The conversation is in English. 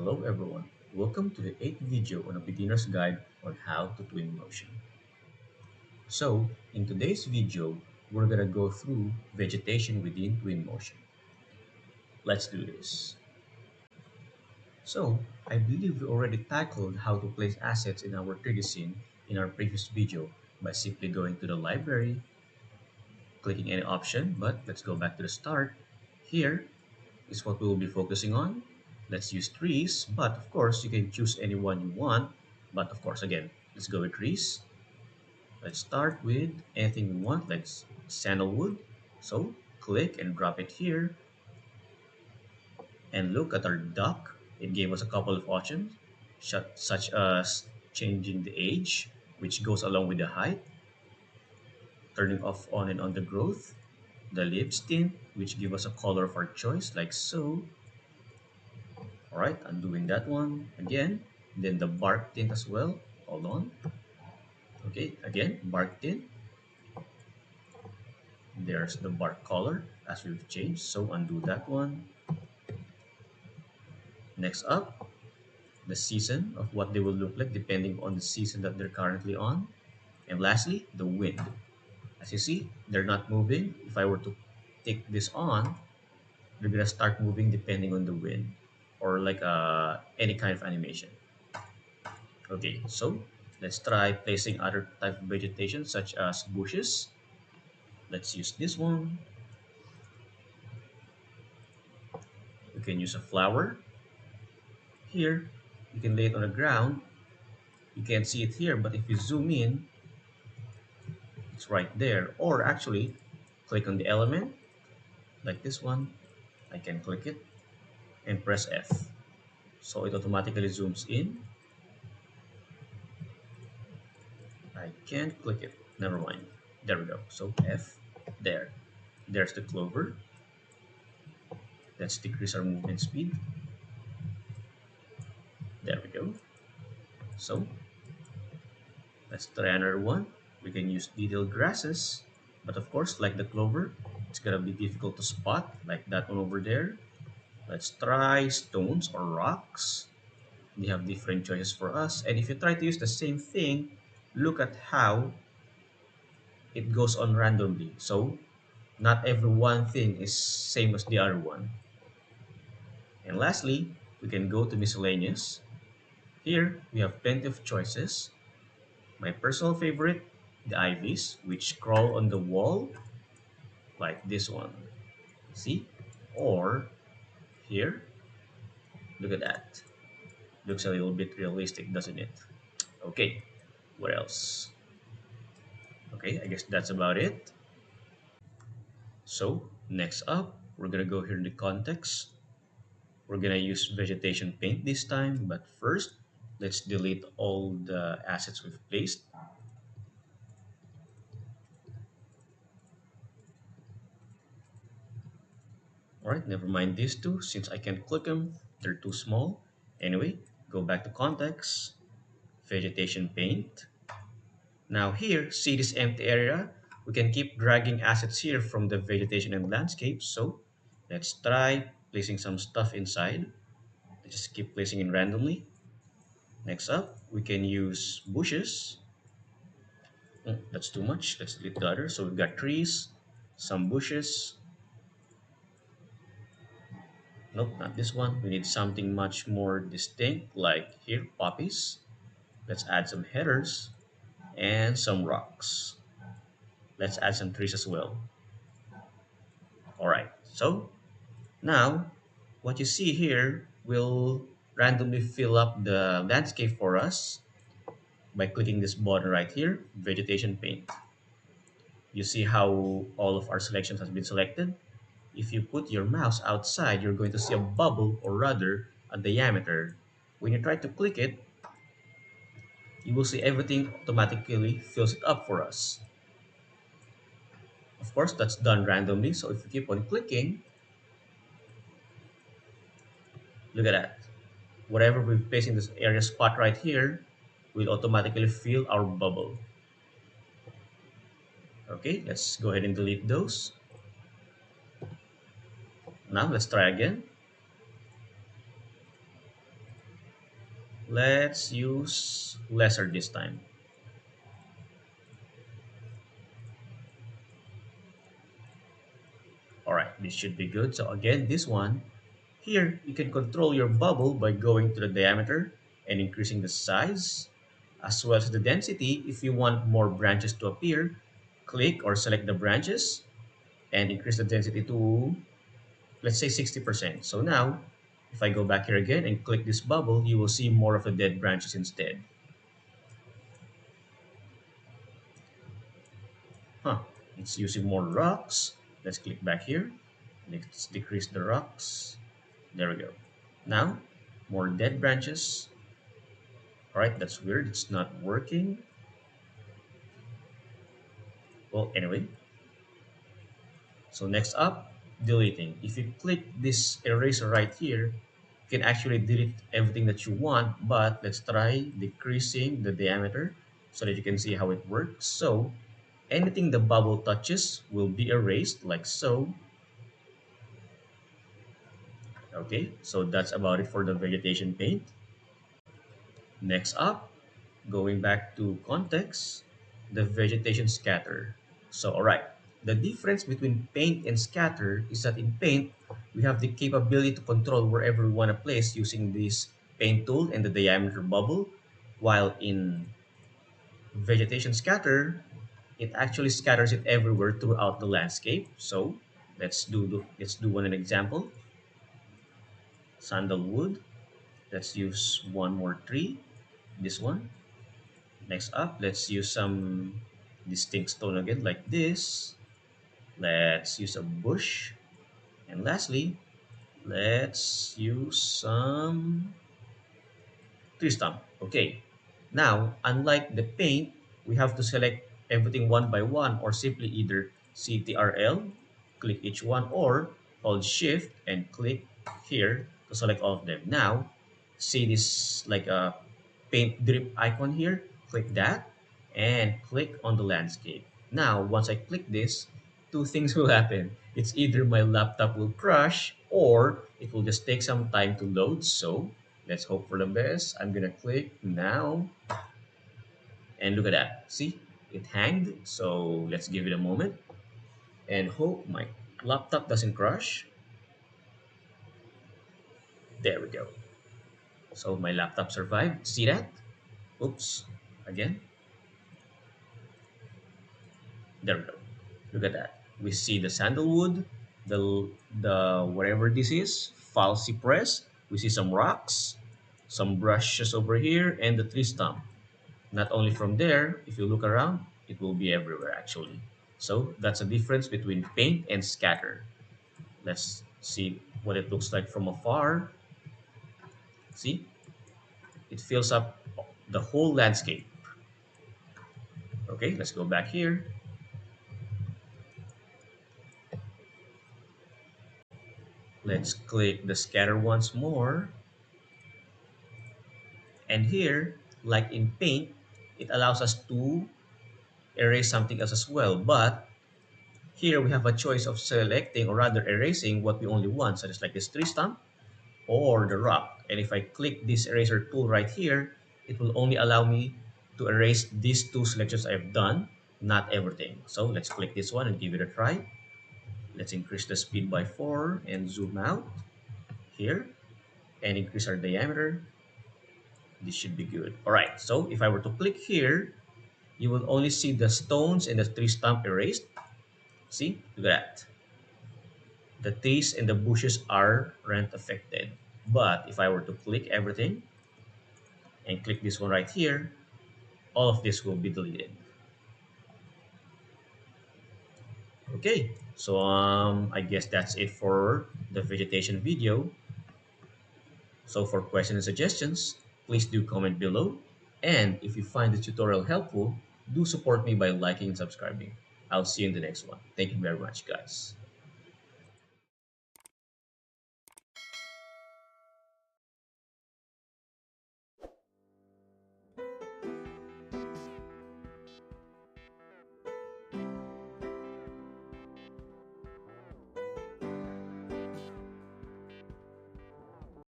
Hello everyone, welcome to the 8th video on a beginner's guide on how to Twinmotion. So, in today's video, we're gonna go through vegetation within Twinmotion. Let's do this. So, I believe we already tackled how to place assets in our 3D scene in our previous video by simply going to the library, clicking any option, but let's go back to the start. Here is what we will be focusing on. Let's use trees, but of course you can choose any one you want. But of course, again, let's go with trees. Let's start with anything we want, like sandalwood. So click and drop it here. And look at our duck. It gave us a couple of options, such as changing the age, which goes along with the height, turning off on and on the growth, the leaves tint, which give us a color of our choice, like so. All right, undoing that one again. Then the bark tint as well. Hold on. Okay, again, bark tint. There's the bark color as we've changed. So undo that one. Next up, the season of what they will look like depending on the season that they're currently on. And lastly, the wind. As you see, they're not moving. If I were to take this on, they're gonna start moving depending on the wind or like any kind of animation. Okay, so let's try placing other type of vegetation such as bushes. Let's use this one. We can use a flower. Here, you can lay it on the ground. You can't see it here, but if you zoom in, it's right there. Or actually, click on the element, like this one. I can click it and press F. So it automatically zooms in. I can't click it. Never mind. There we go. So F, there. There's the clover. Let's decrease our movement speed. There we go. So let's try another one. We can use detailed grasses, but of course, like the clover, it's gonna be difficult to spot, like that one over there. Let's try stones or rocks. They have different choices for us. And if you try to use the same thing, look at how it goes on randomly. So not every one thing is same as the other one. And lastly, we can go to miscellaneous. Here, we have plenty of choices. My personal favorite, the ivies, which crawl on the wall, like this one. See? Or here, look at that. Looks a little bit realistic, doesn't it? Okay, what else? Okay, I guess that's about it. So, next up, we're gonna go here in the context. We're gonna use vegetation paint this time, but first, let's delete all the assets we've placed. Alright, never mind these two, since I can't click them, they're too small. Anyway, go back to context, vegetation paint. Now here, see this empty area? We can keep dragging assets here from the vegetation and landscape. So let's try placing some stuff inside. Let's just keep placing it randomly. Next up, we can use bushes. That's too much. Let's delete the other. So we've got trees, some bushes. Nope, not this one. We need something much more distinct, like here, poppies. Let's add some headers and some rocks. Let's add some trees as well. All right, so now what you see here will randomly fill up the landscape for us by clicking this button right here, Vegetation Paint. You see how all of our selections has been selected? If you put your mouse outside, you're going to see a bubble, or rather a diameter. When you try to click it, you will see everything automatically fills it up for us. Of course, that's done randomly, so if you keep on clicking, look at that. Whatever we've placed in this area spot right here will automatically fill our bubble. Okay, let's go ahead and delete those. Now let's try again. Let's use lesser this time. All right, this should be good. So again, this one, here you can control your bubble by going to the diameter and increasing the size as well as the density. If you want more branches to appear, click or select the branches and increase the density to, let's say, 60%. So now, if I go back here again and click this bubble, you will see more of the dead branches instead. Huh, it's using more rocks. Let's click back here. Let's decrease the rocks. There we go. Now, more dead branches. All right, that's weird. It's not working. Well, anyway, so next up, deleting. If you click this eraser right here, you can actually delete everything that you want, but let's try decreasing the diameter so that you can see how it works. So anything the bubble touches will be erased like so. Okay, so that's about it for the vegetation paint. Next up, going back to context, the vegetation scatter. So, all right, the difference between paint and scatter is that in paint, we have the capability to control wherever we want to place using this paint tool and the diameter bubble, while in vegetation scatter, it actually scatters it everywhere throughout the landscape. So, let's do one an example. Sandalwood. Let's use one more tree. This one. Next up, let's use some distinct stone again like this. Let's use a bush. And lastly, let's use some tree stump. Okay. Now, unlike the paint, we have to select everything one by one or simply either CTRL, click each one, or hold shift and click here to select all of them. Now, see this like a paint drip icon here? Click that and click on the landscape. Now, once I click this, two things will happen. It's either my laptop will crash or it will just take some time to load. So let's hope for the best. I'm gonna click now and look at that. See, it hanged. So let's give it a moment and hope my laptop doesn't crash. There we go. So my laptop survived. See that? Oops. Again. There we go. Look at that. We see the sandalwood, the whatever this is, false cypress. We see some rocks, some brushes over here, and the tree stump. Not only from there, if you look around, it will be everywhere actually. So that's a difference between paint and scatter. Let's see what it looks like from afar. See, it fills up the whole landscape. Okay, let's go back here. Let's click the scatter once more. And here, like in paint, it allows us to erase something else as well. But here we have a choice of selecting or rather erasing what we only want, such as like this tree stump or the rock. And if I click this eraser tool right here, it will only allow me to erase these two selections I've done, not everything. So let's click this one and give it a try. Let's increase the speed by 4 and zoom out here and increase our diameter. This should be good. All right, so if I were to click here, you will only see the stones and the tree stump erased. See, look at that. The trees and the bushes aren't affected. But if I were to click everything and click this one right here, all of this will be deleted. Okay, so I guess that's it for the vegetation video. So for questions and suggestions, please do comment below. And if you find the tutorial helpful, do support me by liking and subscribing. I'll see you in the next one. Thank you very much, guys.